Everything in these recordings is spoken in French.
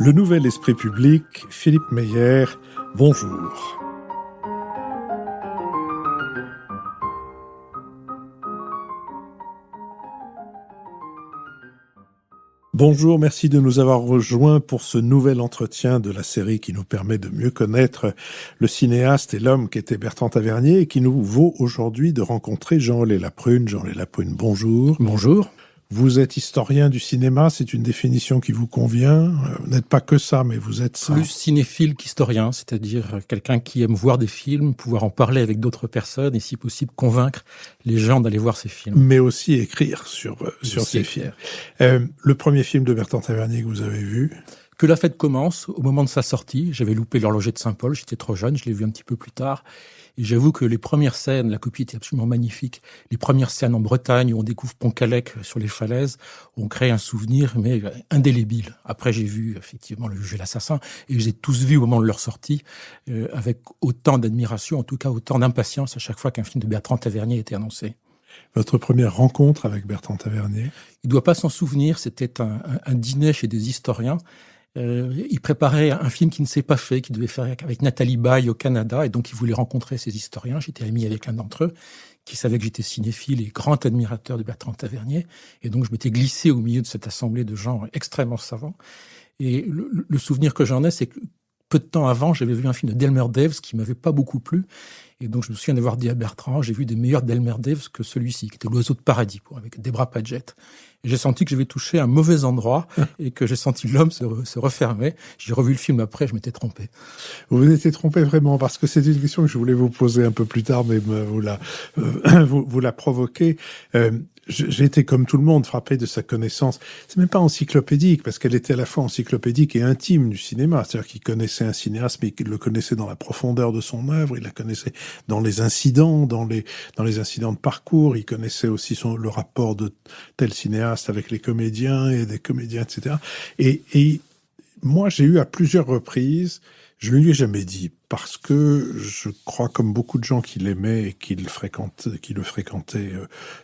Le Nouvel Esprit Public, Philippe Meyer, bonjour. Bonjour, merci de nous avoir rejoints pour ce nouvel entretien de la série qui nous permet de mieux connaître le cinéaste et l'homme qu'était Bertrand Tavernier et qui nous vaut aujourd'hui de rencontrer Jean-Olé Laprune. Jean-Olé Laprune, bonjour. Bonjour. Vous êtes historien du cinéma, c'est une définition qui vous convient. Vous n'êtes pas que ça, mais vous êtes ça. Plus cinéphile qu'historien, c'est-à-dire quelqu'un qui aime voir des films, pouvoir en parler avec d'autres personnes et si possible convaincre les gens d'aller voir ces films. Mais aussi écrire sur ces films. Le premier film de Bertrand Tavernier que vous avez vu ? Que la fête commence, au moment de sa sortie, j'avais loupé l'horloger de Saint-Paul, j'étais trop jeune, je l'ai vu un petit peu plus tard. Et j'avoue que les premières scènes, la copie était absolument magnifique. Les premières scènes en Bretagne où on découvre Pont-Calec sur les falaises, on crée un souvenir, mais indélébile. Après, j'ai vu effectivement Le Juge et l'Assassin, et j'ai tous vu au moment de leur sortie, avec autant d'admiration, en tout cas autant d'impatience à chaque fois qu'un film de Bertrand Tavernier était annoncé. Votre première rencontre avec Bertrand Tavernier ? Il ne doit pas s'en souvenir, c'était un dîner chez des historiens. Il préparait un film qui ne s'est pas fait, qu'il devait faire avec Nathalie Baye au Canada, et donc il voulait rencontrer ces historiens. J'étais ami avec l'un d'entre eux, qui savait que j'étais cinéphile et grand admirateur de Bertrand Tavernier, et donc je m'étais glissé au milieu de cette assemblée de gens extrêmement savants. Et le souvenir que j'en ai, c'est que peu de temps avant, j'avais vu un film de Delmer Daves qui m'avait pas beaucoup plu, et donc je me souviens d'avoir dit à Bertrand, j'ai vu des meilleurs Delmer Daves que celui-ci, qui était L'Oiseau de Paradis, avec Debra Paget. Et j'ai senti que j'avais touché un mauvais endroit et que j'ai senti l'homme se refermer. J'ai revu le film après, je m'étais trompé. Vous vous étiez trompé vraiment, parce que c'est une question que je voulais vous poser un peu plus tard, mais vous la provoquez. J'ai été, comme tout le monde, frappé de sa connaissance. C'est même pas encyclopédique, parce qu'elle était à la fois encyclopédique et intime du cinéma. C'est-à-dire qu'il connaissait un cinéaste, mais qu'il le connaissait dans la profondeur de son œuvre. Il la connaissait dans les incidents, dans les incidents de parcours. Il connaissait aussi le rapport de tel cinéaste avec les comédiens et des comédiens, etc. Et moi, j'ai eu à plusieurs reprises, je ne lui ai jamais dit, parce que je crois, comme beaucoup de gens qui l'aimaient et qui le fréquentaient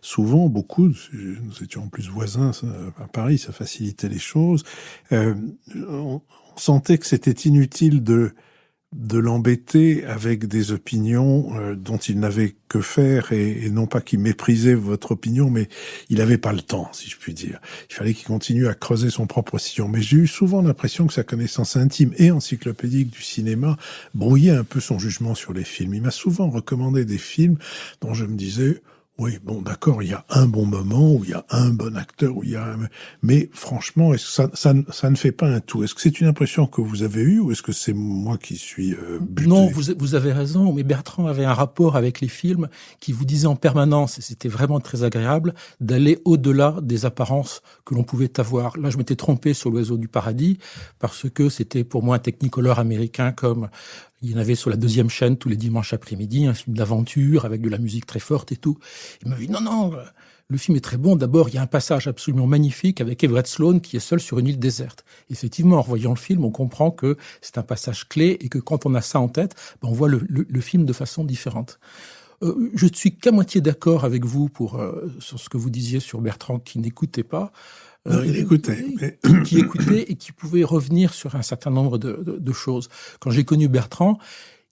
souvent, beaucoup, nous étions en plus voisins à Paris, ça facilitait les choses, on sentait que c'était inutile de l'embêter avec des opinions dont il n'avait que faire, et non pas qu'il méprisait votre opinion, mais il n'avait pas le temps, si je puis dire. Il fallait qu'il continue à creuser son propre sillon. Mais j'ai eu souvent l'impression que sa connaissance intime et encyclopédique du cinéma brouillait un peu son jugement sur les films. Il m'a souvent recommandé des films dont je me disais... Oui, bon, d'accord, il y a un bon moment, où il y a un bon acteur, mais franchement, est-ce que ça ne fait pas un tout? Est-ce que c'est une impression que vous avez eue, ou est-ce que c'est moi qui suis buté? Non, vous avez raison, mais Bertrand avait un rapport avec les films qui vous disait en permanence, et c'était vraiment très agréable, d'aller au-delà des apparences que l'on pouvait avoir. Là, je m'étais trompé sur L'Oiseau du Paradis, parce que c'était pour moi un technicolor américain comme... Il y en avait sur la 2e chaîne tous les dimanches après-midi, un film d'aventure avec de la musique très forte et tout. Il m'a dit non, le film est très bon. D'abord, il y a un passage absolument magnifique avec Everett Sloane qui est seul sur une île déserte. Effectivement, en voyant le film, on comprend que c'est un passage clé et que quand on a ça en tête, on voit le film de façon différente. Je ne suis qu'à moitié d'accord avec vous sur ce que vous disiez sur Bertrand qui n'écoutait pas. Il écoutait. Qui écoutait et qui pouvait revenir sur un certain nombre de choses. Quand j'ai connu Bertrand,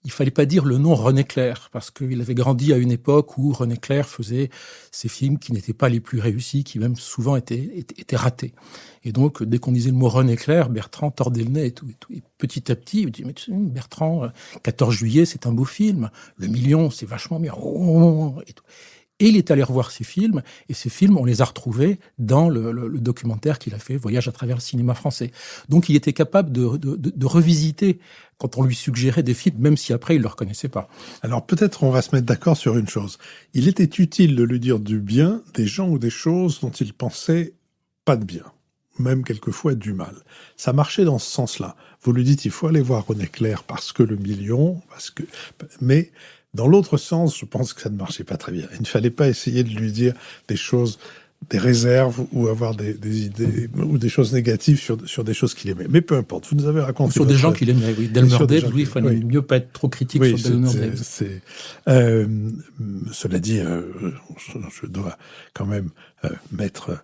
il fallait pas dire le nom René Clair, parce qu'il avait grandi à une époque où René Clair faisait ces films qui n'étaient pas les plus réussis, qui même souvent étaient ratés. Et donc, dès qu'on disait le mot René Clair, Bertrand tordait le nez et tout. Et petit à petit, il me dit, mais tu sais, Bertrand, 14 juillet, c'est un beau film. Le Million, c'est vachement bien. Et tout. Et il est allé revoir ces films, et ces films, on les a retrouvés dans le documentaire qu'il a fait, Voyage à travers le cinéma français. Donc il était capable de revisiter quand on lui suggérait des films, même si après il ne le reconnaissait pas. Alors peut-être on va se mettre d'accord sur une chose. Il était utile de lui dire du bien des gens ou des choses dont il pensait pas de bien, même quelquefois du mal. Ça marchait dans ce sens-là. Vous lui dites, il faut aller voir René Clair parce que le Million, mais... Dans l'autre sens, je pense que ça ne marchait pas très bien. Il ne fallait pas essayer de lui dire des choses, des réserves, ou avoir des idées, ou des choses négatives sur des choses qu'il aimait. Mais peu importe, vous nous avez raconté... Sur des gens qu'il aimait, oui. Delmer Daves, oui, il fallait mieux pas être trop critique sur Delmer Daves. Cela dit, je dois quand même mettre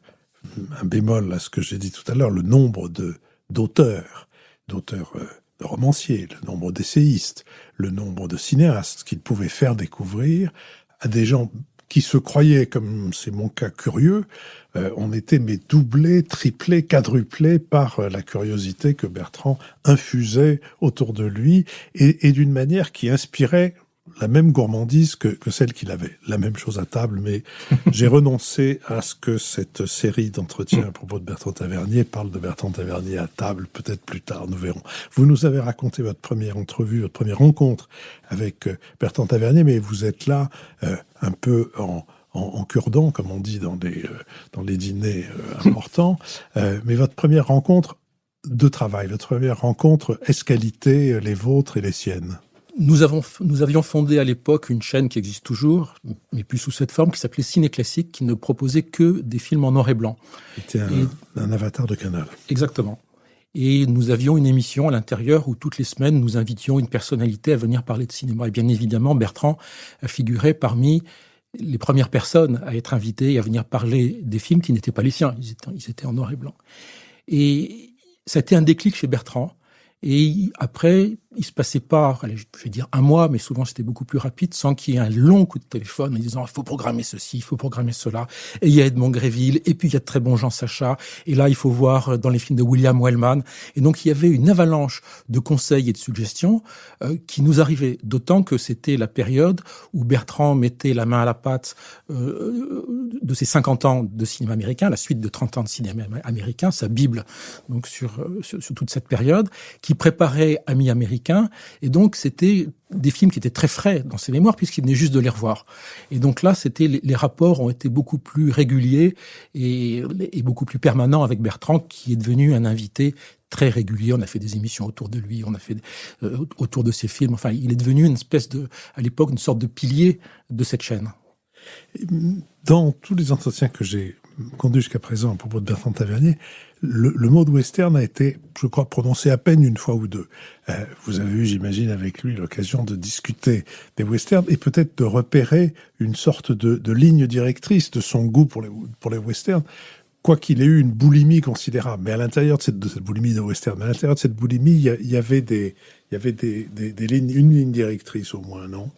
un bémol à ce que j'ai dit tout à l'heure, le nombre d'auteurs d'auteurs de romanciers, le nombre d'essayistes, le nombre de cinéastes qu'il pouvait faire découvrir à des gens qui se croyaient, comme c'est mon cas, curieux. On était mais doublés, triplés, quadruplés par la curiosité que Bertrand infusait autour de lui et d'une manière qui inspirait la même gourmandise que celle qu'il avait. La même chose à table, mais j'ai renoncé à ce que cette série d'entretiens à propos de Bertrand Tavernier parle de Bertrand Tavernier à table, peut-être plus tard, nous verrons. Vous nous avez raconté votre première entrevue, votre première rencontre avec Bertrand Tavernier, mais vous êtes là un peu en cure-dent, comme on dit dans les dîners importants. Mais votre première rencontre de travail, votre première rencontre, est-ce qualité les vôtres et les siennes? Nous avions fondé à l'époque une chaîne qui existe toujours, mais plus sous cette forme, qui s'appelait Ciné Classique, qui ne proposait que des films en noir et blanc. C'était un avatar de Canal. Exactement. Et nous avions une émission à l'intérieur où toutes les semaines, nous invitions une personnalité à venir parler de cinéma. Et bien évidemment, Bertrand figurait parmi les premières personnes à être invitées et à venir parler des films qui n'étaient pas les siens. Ils étaient en noir et blanc. Et ça a été un déclic chez Bertrand. Et après, il se passait pas, allez, je vais dire un mois, mais souvent c'était beaucoup plus rapide, sans qu'il y ait un long coup de téléphone en disant il faut programmer ceci, il faut programmer cela. Et il y a Edmond Gréville, et puis il y a de très bons Jean Sacha, et là il faut voir dans les films de William Wellman. Et donc il y avait une avalanche de conseils et de suggestions qui nous arrivaient, d'autant que c'était la période où Bertrand mettait la main à la pâte de ses 50 ans de cinéma américain, la suite de 30 ans de cinéma américain, sa Bible, donc sur toute cette période, qui préparait Amis américains. Et donc, c'était des films qui étaient très frais dans ses mémoires, puisqu'il venait juste de les revoir. Et donc là, les rapports ont été beaucoup plus réguliers et beaucoup plus permanents avec Bertrand, qui est devenu un invité très régulier. On a fait des émissions autour de lui, on a fait autour de ses films. Enfin, il est devenu une espèce à l'époque, une sorte de pilier de cette chaîne. Dans tous les entretiens que j'ai conduits jusqu'à présent à propos de Bertrand Tavernier, le mot de western a été, je crois, prononcé à peine une fois ou deux. Vous avez eu, j'imagine, avec lui l'occasion de discuter des westerns et peut-être de repérer une sorte de ligne directrice de son goût pour les westerns, quoiqu'il ait eu une boulimie considérable. Mais à l'intérieur de cette boulimie de western, à l'intérieur de cette boulimie, il y avait des lignes, une ligne directrice au moins, non?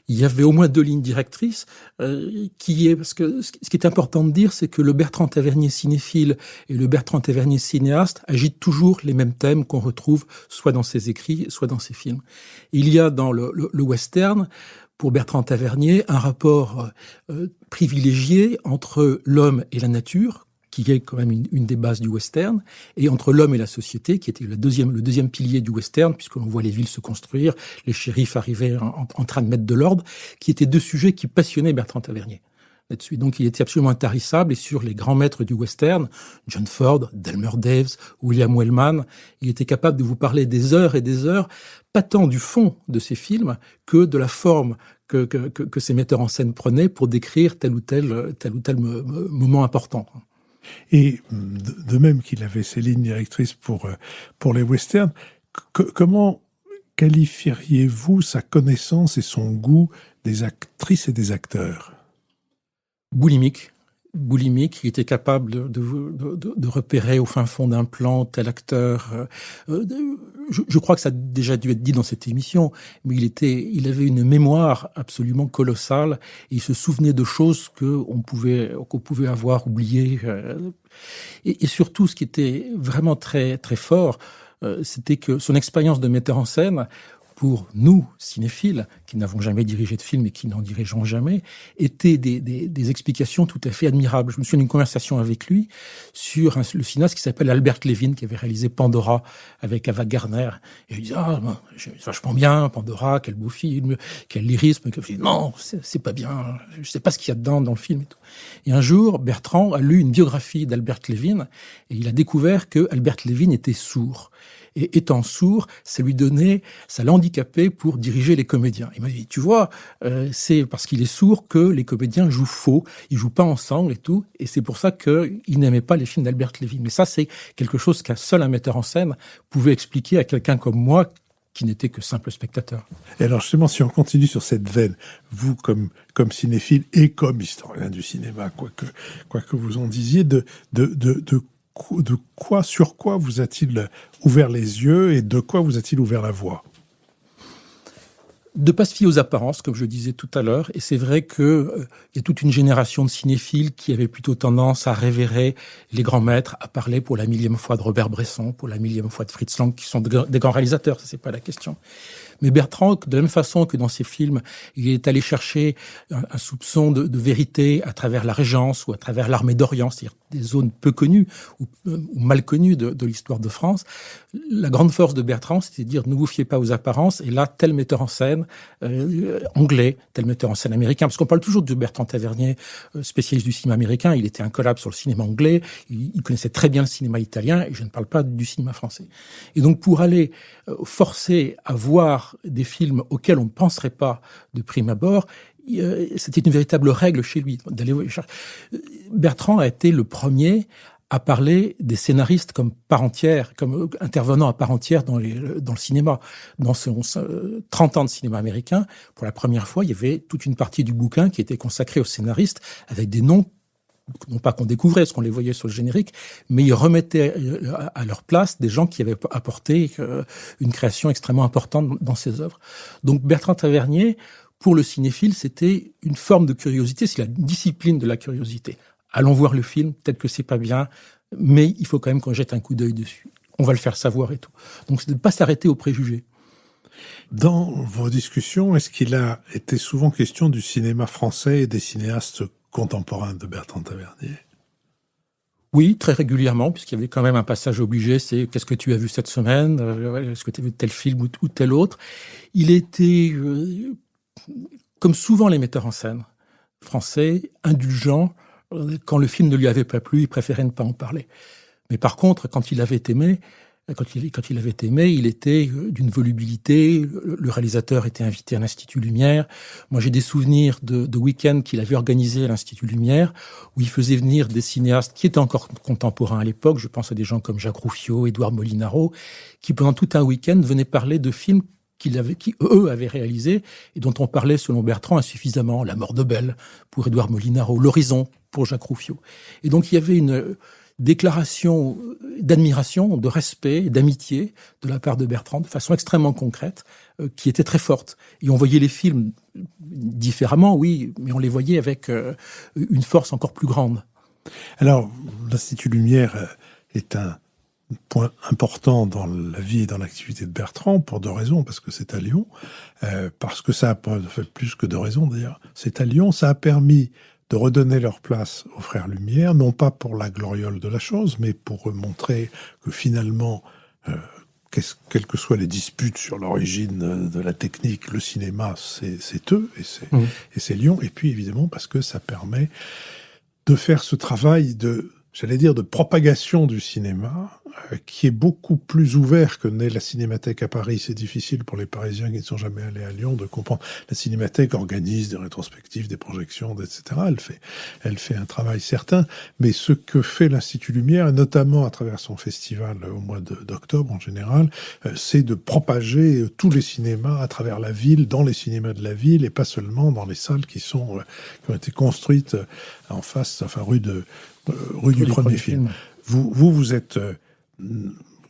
Il y avait au moins deux lignes directrices, parce que ce qui est important de dire, c'est que le Bertrand Tavernier cinéphile et le Bertrand Tavernier cinéaste agitent toujours les mêmes thèmes qu'on retrouve soit dans ses écrits, soit dans ses films. Il y a dans le western, pour Bertrand Tavernier, un rapport privilégié entre l'homme et la nature, qui est quand même une des bases du western, et entre l'homme et la société, qui était le deuxième pilier du western, puisque l'on voit les villes se construire, les shérifs arriver en train de mettre de l'ordre, qui étaient deux sujets qui passionnaient Bertrand Tavernier là-dessus. Donc il était absolument intarissable, et sur les grands maîtres du western, John Ford, Delmer Daves, William Wellman, il était capable de vous parler des heures et des heures, pas tant du fond de ces films que de la forme que ces metteurs en scène prenaient pour décrire tel ou tel moment important. Et de même qu'il avait ces lignes directrices pour les westerns, comment qualifieriez-vous sa connaissance et son goût des actrices et des acteurs? Boulimique, il était capable de repérer au fin fond d'un plan tel acteur. Je crois que ça a déjà dû être dit dans cette émission, mais il avait une mémoire absolument colossale et il se souvenait de choses qu'on pouvait avoir oubliées. Et surtout, ce qui était vraiment très très fort, c'était que son expérience de metteur en scène, pour nous, cinéphiles, qui n'avons jamais dirigé de film et qui n'en dirigeons jamais, étaient des explications tout à fait admirables. Je me souviens d'une conversation avec lui sur le cinéaste qui s'appelle Albert Levin, qui avait réalisé Pandora avec Ava Gardner. Et il disait, c'est vachement bien, Pandora, quel beau film, quel lyrisme. Je dis, non, c'est pas bien, je sais pas ce qu'il y a dedans dans le film et tout. Et un jour, Bertrand a lu une biographie d'Albert Levin et il a découvert que Albert Levin était sourd. Et étant sourd, ça l'handicapait pour diriger les comédiens. Il m'a dit, tu vois, c'est parce qu'il est sourd que les comédiens jouent faux, ils jouent pas ensemble et tout, et c'est pour ça qu'il n'aimait pas les films d'Albert Levin. Mais ça, c'est quelque chose qu'un seul metteur en scène pouvait expliquer à quelqu'un comme moi, qui n'était que simple spectateur. Et alors justement, si on continue sur cette veine, vous comme cinéphile et comme historien du cinéma, quoi que vous en disiez, de sur quoi vous a-t-il ouvert les yeux et de quoi vous a-t-il ouvert la voie? De pas se fier aux apparences, comme je le disais tout à l'heure. Et c'est vrai que y a toute une génération de cinéphiles qui avait plutôt tendance à révérer les grands maîtres, à parler pour la millième fois de Robert Bresson, pour la millième fois de Fritz Lang, qui sont des grands réalisateurs, ça c'est pas la question. Mais Bertrand, de la même façon que dans ses films, il est allé chercher un soupçon de vérité à travers la Régence ou à travers l'armée d'Orient, c'est-à-dire des zones peu connues ou mal connues de l'histoire de France. La grande force de Bertrand, c'était de dire ne vous fiez pas aux apparences. Et là, tel metteur en scène anglais, tel metteur en scène américain, parce qu'on parle toujours de Bertrand Tavernier, spécialiste du cinéma américain. Il était incollable sur le cinéma anglais. Il connaissait très bien le cinéma italien, et je ne parle pas du cinéma français. Et donc, pour aller forcer à voir des films auxquels on ne penserait pas de prime abord, c'était une véritable règle chez lui. Bertrand a été le premier à parler des scénaristes comme part entière, comme intervenant à part entière dans le cinéma. Dans son 30 ans de cinéma américain, pour la première fois, il y avait toute une partie du bouquin qui était consacrée aux scénaristes avec des noms, non pas qu'on découvrait, parce qu'on les voyait sur le générique, mais ils remettaient à leur place des gens qui avaient apporté une création extrêmement importante dans ces œuvres. Donc Bertrand Tavernier, pour le cinéphile, c'était une forme de curiosité, c'est la discipline de la curiosité. Allons voir le film, peut-être que c'est pas bien, mais il faut quand même qu'on jette un coup d'œil dessus. On va le faire savoir et tout. Donc c'est de ne pas s'arrêter aux préjugés. Dans vos discussions, est-ce qu'il a été souvent question du cinéma français et des cinéastes contemporain de Bertrand Tavernier? Oui, très régulièrement, puisqu'il y avait quand même un passage obligé, c'est qu'est-ce que tu as vu cette semaine, est-ce que tu as vu tel film ou tel autre. Il était, comme souvent les metteurs en scène français, indulgent. Quand le film ne lui avait pas plu, il préférait ne pas en parler. Mais par contre, quand il avait aimé, il était d'une volubilité. Le réalisateur était invité à l'Institut Lumière. Moi, j'ai des souvenirs de week-ends qu'il avait organisé à l'Institut Lumière, où il faisait venir des cinéastes qui étaient encore contemporains à l'époque. Je pense à des gens comme Jacques Rouffio, Édouard Molinaro, qui pendant tout un week-end venaient parler de films qui eux avaient réalisés et dont on parlait, selon Bertrand, insuffisamment. La mort de Belle pour Édouard Molinaro, L'horizon pour Jacques Rouffio. Et donc, il y avait une déclaration d'admiration, de respect, d'amitié de la part de Bertrand, de façon extrêmement concrète, qui était très forte. Et on voyait les films différemment, oui, mais on les voyait avec une force encore plus grande. Alors, l'Institut Lumière est un point important dans la vie et dans l'activité de Bertrand, pour deux raisons, parce que c'est à Lyon, parce que ça a fait plus que deux raisons d'ailleurs. C'est à Lyon, ça a permis de redonner leur place aux frères Lumière, non pas pour la gloriole de la chose, mais pour montrer que finalement, quelles que soient les disputes sur l'origine de la technique, le cinéma, c'est eux, et c'est Lyon. Et puis évidemment, parce que ça permet de faire ce travail de propagation du cinéma, qui est beaucoup plus ouvert que n'est la Cinémathèque à Paris. C'est difficile pour les Parisiens qui ne sont jamais allés à Lyon de comprendre. La Cinémathèque organise des rétrospectives, des projections, etc. Elle fait un travail certain. Mais ce que fait l'Institut Lumière, et notamment à travers son festival au mois d'octobre en général, c'est de propager tous les cinémas à travers la ville, dans les cinémas de la ville, et pas seulement dans les salles qui ont été construites en face, enfin rue du premier film.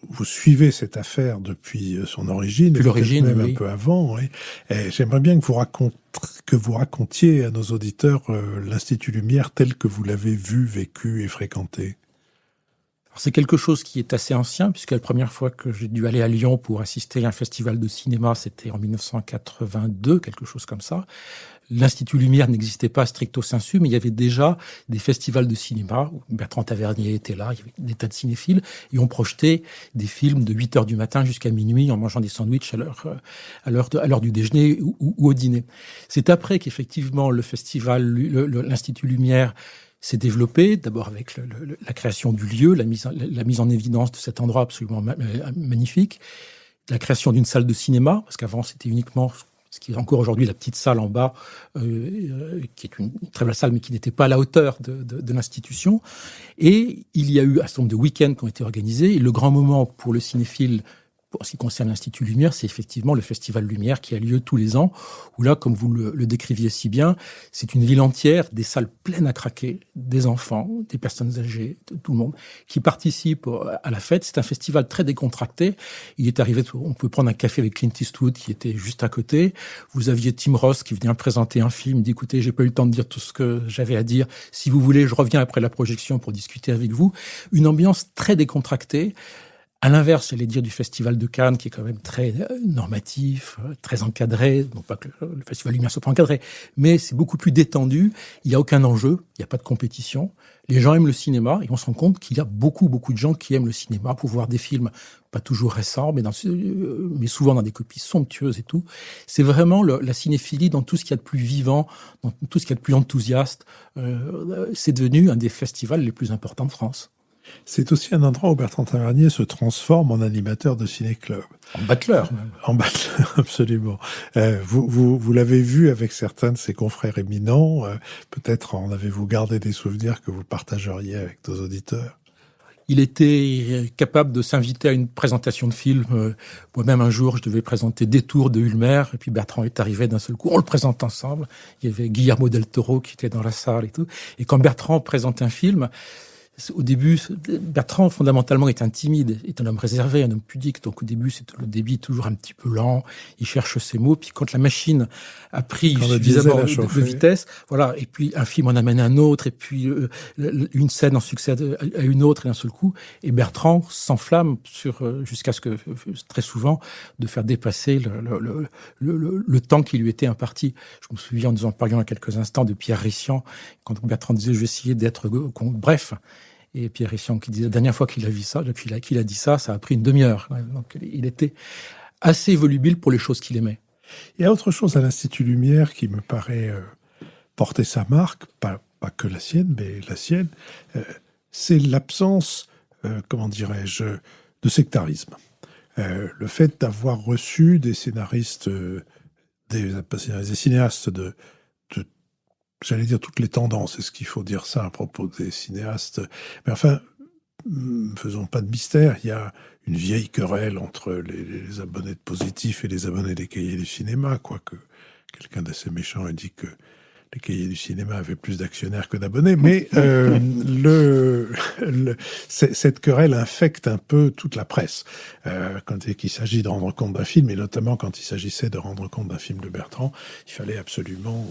Vous suivez cette affaire depuis son origine, depuis l'origine, même oui. Un peu avant. Oui. Et j'aimerais bien que vous racontiez à nos auditeurs l'Institut Lumière tel que vous l'avez vu, vécu et fréquenté. Alors, c'est quelque chose qui est assez ancien, puisque la première fois que j'ai dû aller à Lyon pour assister à un festival de cinéma, c'était en 1982, quelque chose comme ça. L'Institut Lumière n'existait pas stricto sensu, mais il y avait déjà des festivals de cinéma où Bertrand Tavernier était là, il y avait des tas de cinéphiles, et on projetait des films de 8h du matin jusqu'à minuit en mangeant des sandwichs à l'heure du déjeuner ou au dîner. C'est après qu'effectivement le festival, l'Institut Lumière s'est développé, d'abord avec la création du lieu, la mise en évidence de cet endroit absolument magnifique, la création d'une salle de cinéma, parce qu'avant c'était uniquement ce qui est encore aujourd'hui la petite salle en bas, qui est une très belle salle, mais qui n'était pas à la hauteur de l'institution. Et il y a eu un certain nombre de week-ends qui ont été organisés. Et le grand moment pour le cinéphile pour ce qui concerne l'Institut Lumière, c'est effectivement le Festival Lumière qui a lieu tous les ans, où là, comme vous le décriviez si bien, c'est une ville entière, des salles pleines à craquer, des enfants, des personnes âgées, tout le monde, qui participent à la fête. C'est un festival très décontracté. Il est arrivé, on peut prendre un café avec Clint Eastwood qui était juste à côté. Vous aviez Tim Roth qui venait présenter un film, il dit, écoutez, j'ai pas eu le temps de dire tout ce que j'avais à dire. Si vous voulez, je reviens après la projection pour discuter avec vous. Une ambiance très décontractée. À l'inverse, j'allais dire, du Festival de Cannes, qui est quand même très normatif, très encadré. Non pas que le Festival Lumière soit pas encadré, mais c'est beaucoup plus détendu. Il n'y a aucun enjeu, il n'y a pas de compétition. Les gens aiment le cinéma et on se rend compte qu'il y a beaucoup de gens qui aiment le cinéma pour voir des films, pas toujours récents, mais souvent dans des copies somptueuses et tout. C'est vraiment la cinéphilie dans tout ce qu'il y a de plus vivant, dans tout ce qu'il y a de plus enthousiaste. C'est devenu un des festivals les plus importants de France. C'est aussi un endroit où Bertrand Tavernier se transforme en animateur de ciné-club. En battleur, même. En battleur, absolument. Vous l'avez vu avec certains de ses confrères éminents. Peut-être en avez-vous gardé des souvenirs que vous partageriez avec nos auditeurs? Il était capable de s'inviter à une présentation de film. Moi-même, un jour, je devais présenter Détour de Ulmer, et puis Bertrand est arrivé d'un seul coup. On le présente ensemble. Il y avait Guillermo del Toro qui était dans la salle et tout. Et quand Bertrand présente un film, au début, Bertrand, fondamentalement, est un timide, est un homme réservé, un homme pudique. Donc, au début, c'est le débit toujours un petit peu lent. Il cherche ses mots. Puis, quand la machine a pris suffisamment de vitesse, voilà. Et puis, un film en amène un autre. Et puis, une scène en succède à une autre, et d'un seul coup. Et Bertrand s'enflamme jusqu'à ce que, très souvent, de faire dépasser le temps qui lui était imparti. Je me souviens, nous en parlions il y a quelques instants, de Pierre Rissian, quand Bertrand disait, je vais essayer d'être bref. Et Pierre Rissian qui disait, la dernière fois qu'il a vu ça, depuis qu'il a dit ça, ça a pris une demi-heure. Donc, il était assez volubile pour les choses qu'il aimait. Il y a autre chose à l'Institut Lumière qui me paraît porter sa marque, pas que la sienne, mais la sienne, c'est l'absence, comment dirais-je, de sectarisme. Le fait d'avoir reçu des scénaristes, des cinéastes de j'allais dire toutes les tendances, est-ce qu'il faut dire ça à propos des cinéastes? Mais enfin, faisons pas de mystère, il y a une vieille querelle entre les abonnés de Positif et les abonnés des Cahiers du cinéma, quoique quelqu'un d'assez méchant a dit que les Cahiers du cinéma avaient plus d'actionnaires que d'abonnés, mais cette querelle infecte un peu toute la presse. Quand il s'agit de rendre compte d'un film, et notamment quand il s'agissait de rendre compte d'un film de Bertrand, il fallait absolument,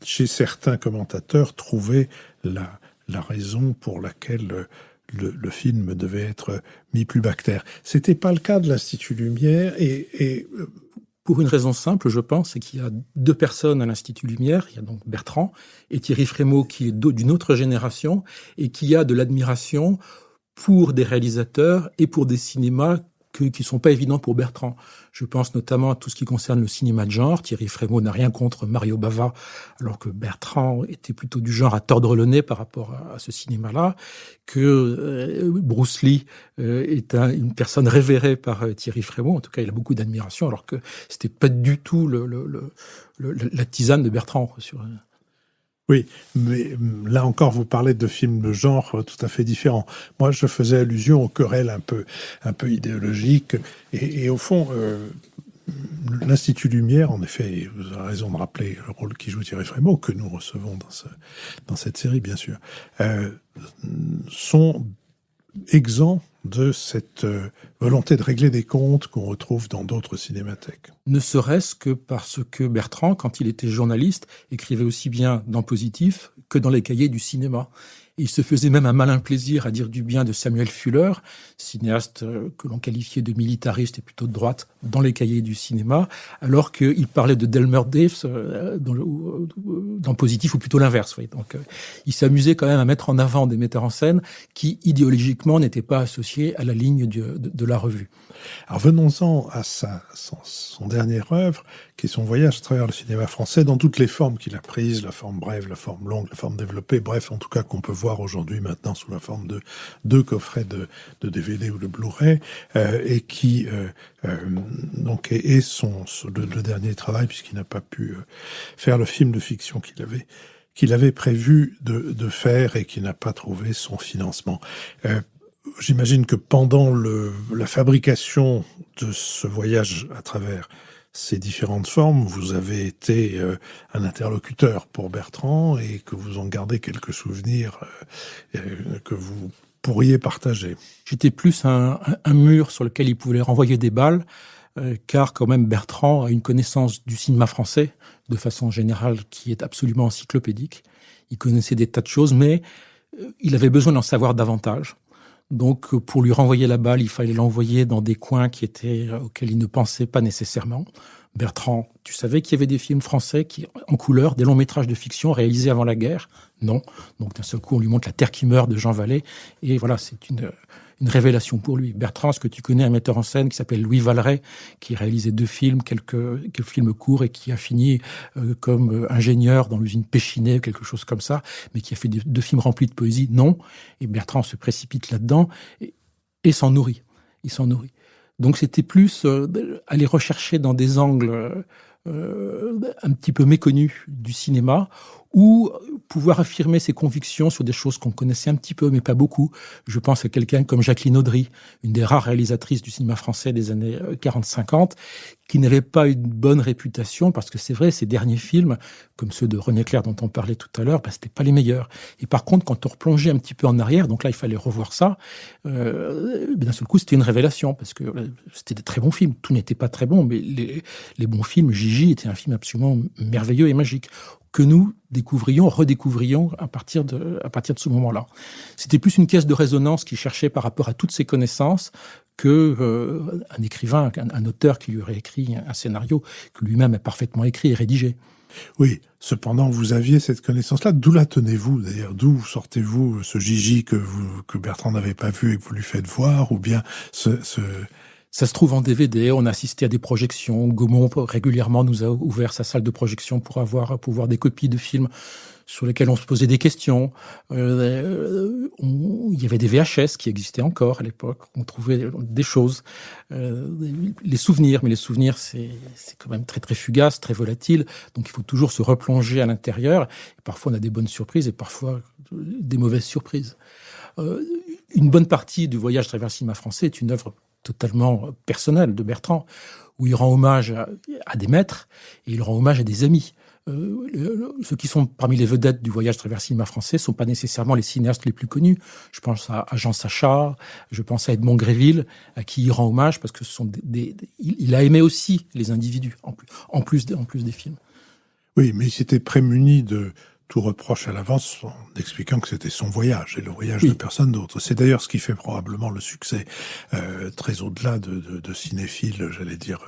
chez certains commentateurs, trouver la raison pour laquelle le film devait être mis plus bactère. C'était pas le cas de l'Institut Lumière et pour une raison simple, je pense, c'est qu'il y a deux personnes à l'Institut Lumière. Il y a donc Bertrand et Thierry Frémaux qui est d'une autre génération et qui a de l'admiration pour des réalisateurs et pour des cinémas qui sont pas évidents pour Bertrand. Je pense notamment à tout ce qui concerne le cinéma de genre. Thierry Frémaux n'a rien contre Mario Bava, alors que Bertrand était plutôt du genre à tordre le nez par rapport à ce cinéma-là, que Bruce Lee est une personne révérée par Thierry Frémaux. En tout cas, il a beaucoup d'admiration, alors que c'était pas du tout la tisane de Bertrand. Oui, mais là encore, vous parlez de films de genre tout à fait différents. Moi, je faisais allusion aux querelles un peu idéologiques. Et au fond, l'Institut Lumière, en effet, vous avez raison de rappeler le rôle qui joue Thierry Frémaux, que nous recevons dans cette série, bien sûr, sont exempts de cette volonté de régler des comptes qu'on retrouve dans d'autres cinémathèques. Ne serait-ce que parce que Bertrand, quand il était journaliste, écrivait aussi bien dans Positif que dans les cahiers du cinéma. Il se faisait même un malin plaisir à dire du bien de Samuel Fuller, cinéaste que l'on qualifiait de militariste et plutôt de droite dans les cahiers du cinéma, alors qu'il parlait de Delmer Daves dans Positif, ou plutôt l'inverse. Oui. Donc, il s'amusait quand même à mettre en avant des metteurs en scène qui, idéologiquement, n'étaient pas associés à la ligne de la revue. Alors venons-en à son dernière œuvre, qui est son voyage à travers le cinéma français, dans toutes les formes qu'il a prises, la forme brève, la forme longue, la forme développée, bref, en tout cas qu'on peut voir aujourd'hui maintenant sous la forme de deux coffrets de DVD ou de Blu-ray, et qui donc est le dernier travail, puisqu'il n'a pas pu faire le film de fiction qu'il avait prévu de faire et qui n'a pas trouvé son financement. j'imagine que pendant la fabrication de ce voyage à travers ces différentes formes, vous avez été un interlocuteur pour Bertrand et que vous en gardez quelques souvenirs que vous pourriez partager. J'étais plus un mur sur lequel il pouvait renvoyer des balles, car quand même Bertrand a une connaissance du cinéma français, de façon générale, qui est absolument encyclopédique. Il connaissait des tas de choses, mais il avait besoin d'en savoir davantage. Donc, pour lui renvoyer la balle, il fallait l'envoyer dans des coins auxquels il ne pensait pas nécessairement. Bertrand, tu savais qu'il y avait des films français en couleur, des longs métrages de fiction réalisés avant la guerre? Non. Donc, d'un seul coup, on lui montre La Terre qui meurt de Jean Vallée. Et voilà, c'est une révélation pour lui. Bertrand, est-ce que tu connais un metteur en scène qui s'appelle Louis Valeret, qui a réalisé 2 films, quelques films courts, et qui a fini comme ingénieur dans l'usine Péchinet, quelque chose comme ça, mais qui a fait 2 films remplis de poésie? Non. Et Bertrand se précipite là-dedans et s'en nourrit. Il s'en nourrit. Donc c'était plus aller rechercher dans des angles un petit peu méconnus du cinéma, ou pouvoir affirmer ses convictions sur des choses qu'on connaissait un petit peu, mais pas beaucoup. Je pense à quelqu'un comme Jacqueline Audry, une des rares réalisatrices du cinéma français des années 40-50, qui n'avait pas une bonne réputation, parce que c'est vrai, ses derniers films, comme ceux de René Clair dont on parlait tout à l'heure, c'était pas les meilleurs. Et par contre, quand on replongeait un petit peu en arrière, donc là, il fallait revoir ça, d'un seul coup, c'était une révélation, parce que c'était des très bons films. Tout n'était pas très bon, mais les bons films, Gigi était un film absolument merveilleux et magique, que nous redécouvrions à partir de ce moment-là. C'était plus une caisse de résonance qui cherchait par rapport à toutes ces connaissances que un écrivain, un auteur qui lui aurait écrit un scénario que lui-même a parfaitement écrit et rédigé. Oui, cependant, vous aviez cette connaissance-là. D'où la tenez-vous, d'ailleurs? D'où sortez-vous ce Gigi que Bertrand n'avait pas vu et que vous lui faites voir? Ou bien Ça se trouve en DVD, on a assisté à des projections. Gaumont régulièrement nous a ouvert sa salle de projection pour voir des copies de films sur lesquels on se posait des questions. Il y avait des VHS qui existaient encore à l'époque. On trouvait des choses, les souvenirs. Mais les souvenirs, c'est quand même très très fugace, très volatile. Donc il faut toujours se replonger à l'intérieur. Et parfois on a des bonnes surprises et parfois des mauvaises surprises. Une bonne partie du voyage à travers le cinéma français est une œuvre totalement personnelle de Bertrand, où il rend hommage à des maîtres et il rend hommage à des amis. Ceux qui sont parmi les vedettes du voyage à travers le cinéma français ne sont pas nécessairement les cinéastes les plus connus. Je pense à Jean Sacha, je pense à Edmond Gréville, à qui il rend hommage parce que ce sont il a aimé aussi les individus, en plus des films. Oui, mais il s'était prémuni de tout reproche à l'avance en expliquant que c'était son voyage et le voyage de personne d'autre. C'est d'ailleurs ce qui fait probablement le succès très au-delà de cinéphile, j'allais dire,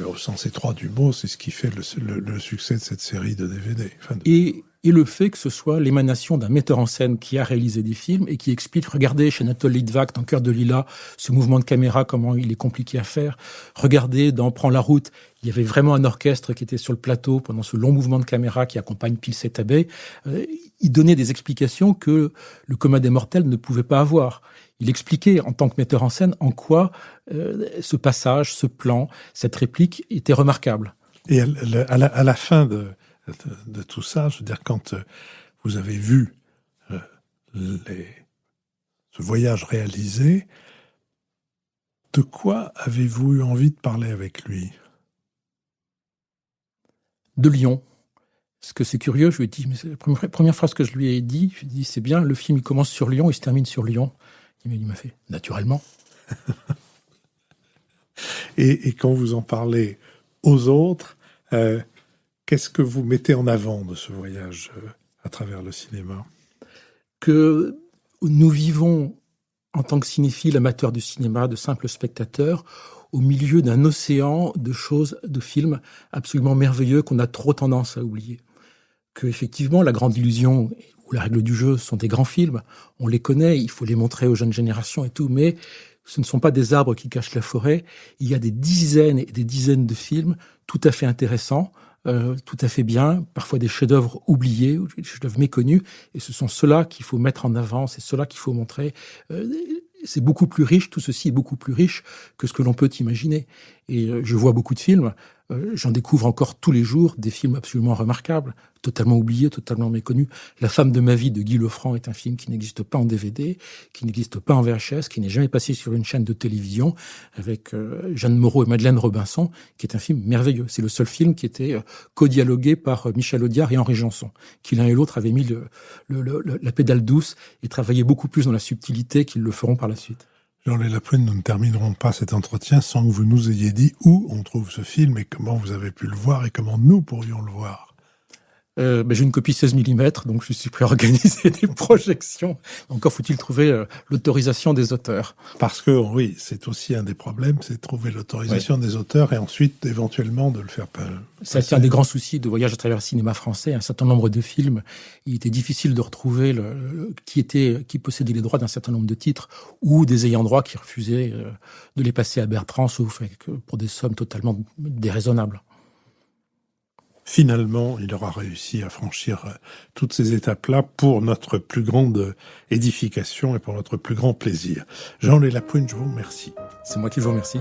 au sens étroit du mot. C'est ce qui fait le succès de cette série de DVD. Et le fait que ce soit l'émanation d'un metteur en scène qui a réalisé des films et qui explique, regardez chez Anatole Litvak dans Cœur de Lilas, ce mouvement de caméra, comment il est compliqué à faire. Regardez dans Prends la route, il y avait vraiment un orchestre qui était sur le plateau pendant ce long mouvement de caméra qui accompagne Pilset Abbé. Il donnait des explications que le commun des mortels ne pouvait pas avoir. Il expliquait en tant que metteur en scène en quoi ce passage, ce plan, cette réplique était remarquable. Et à la fin de tout ça, je veux dire, quand vous avez vu ce voyage réalisé, de quoi avez-vous eu envie de parler avec lui? De Lyon. Parce que c'est curieux, je lui ai dit, mais c'est la première phrase que je lui ai dit, c'est bien, le film il commence sur Lyon, il se termine sur Lyon. Il m'a fait, naturellement. Et quand vous en parlez aux autres, qu'est-ce que vous mettez en avant de ce voyage à travers le cinéma? Que nous vivons, en tant que cinéphiles, amateurs du cinéma, de simples spectateurs, au milieu d'un océan de choses, de films absolument merveilleux qu'on a trop tendance à oublier. Que, effectivement, La Grande Illusion ou La Règle du jeu sont des grands films. On les connaît, il faut les montrer aux jeunes générations et tout, mais ce ne sont pas des arbres qui cachent la forêt. Il y a des dizaines et des dizaines de films tout à fait intéressants, tout à fait bien, parfois des chefs-d'œuvre oubliés, des chefs-d'œuvre méconnus, et ce sont ceux-là qu'il faut mettre en avant, c'est ceux-là qu'il faut montrer. C'est beaucoup plus riche, tout ceci est beaucoup plus riche que ce que l'on peut imaginer. Et je vois beaucoup de films, J'en découvre encore tous les jours des films absolument remarquables, totalement oubliés, totalement méconnus. La femme de ma vie de Guy Lefranc est un film qui n'existe pas en DVD, qui n'existe pas en VHS, qui n'est jamais passé sur une chaîne de télévision, avec Jeanne Moreau et Madeleine Robinson, qui est un film merveilleux. C'est le seul film qui était co-dialogué par Michel Audiard et Henri Janson, qui l'un et l'autre avaient mis la pédale douce et travaillé beaucoup plus dans la subtilité qu'ils le feront par la suite. Jean-Léa Lapointe, nous ne terminerons pas cet entretien sans que vous nous ayez dit où on trouve ce film et comment vous avez pu le voir et comment nous pourrions le voir. J'ai une copie 16 mm, donc je suis prêt à organiser des projections. Encore faut-il trouver l'autorisation des auteurs. Parce que, oui, c'est aussi un des problèmes, c'est de trouver l'autorisation des auteurs et ensuite, éventuellement, de le faire passer. C'est un des grands soucis de Voyage à travers le cinéma français. Un certain nombre de films, il était difficile de retrouver qui possédait les droits d'un certain nombre de titres ou des ayants droit qui refusaient de les passer à Bertrand, sauf pour des sommes totalement déraisonnables. Finalement, il aura réussi à franchir toutes ces étapes-là pour notre plus grande édification et pour notre plus grand plaisir. Jean-Léa Lapointe, je vous remercie. C'est moi qui vous remercie.